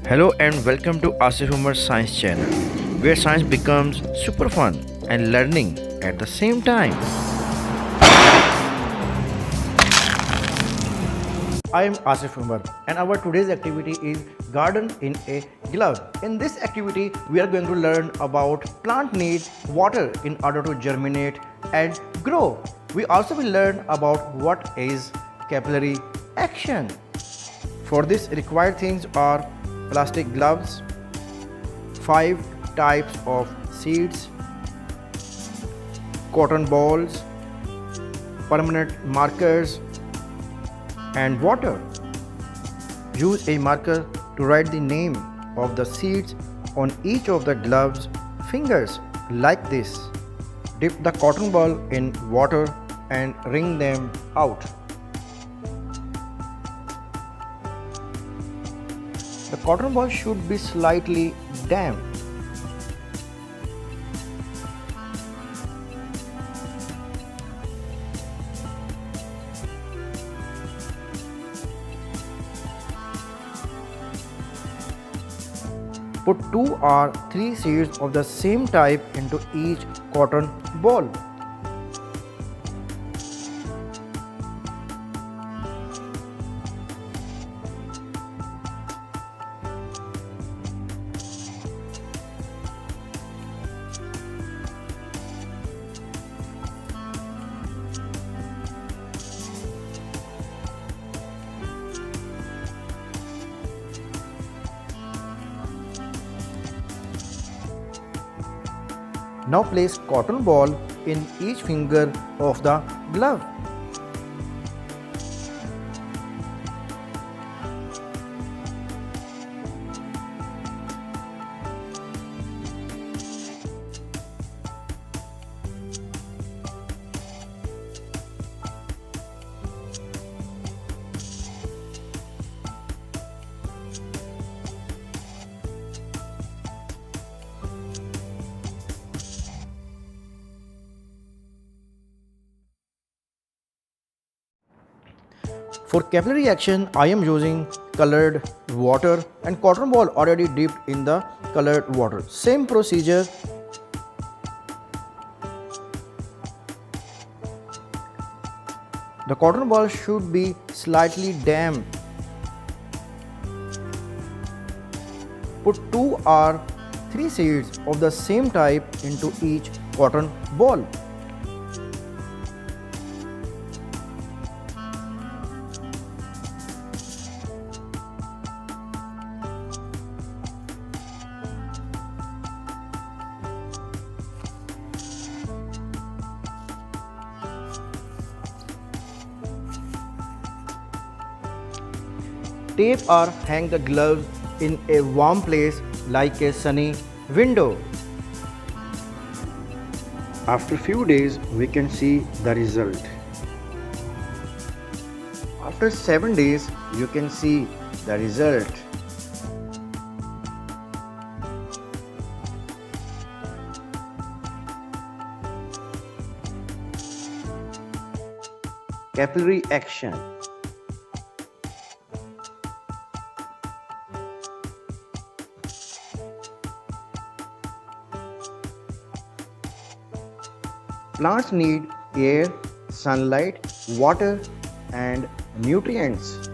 Hello and welcome to Asif Umer Science channel, where science becomes super fun and learning at the same time. I am Asif Umer and our today's activity is garden in a glove. In this activity, we are going to learn about plant need water in order to germinate and grow. We also will learn about what is capillary action. For this, required things are plastic gloves, 5 types of seeds, cotton balls, permanent markers, and water. Use a marker to write the name of the seeds on each of the gloves fingers like this. Dip the cotton ball in water and wring them out. The cotton ball should be slightly damp. Put 2 or 3 seeds of the same type into each cotton ball. Now place cotton ball in each finger of the glove. For capillary action, I am using colored water and cotton ball already dipped in the colored water. Same procedure. The cotton ball should be slightly damp. Put 2 or 3 seeds of the same type into each cotton ball. Tape or hang the gloves in a warm place like a sunny window. After few days, we can see the result. After 7 days, you can see the result. Capillary action. Plants need air, sunlight, water, and nutrients.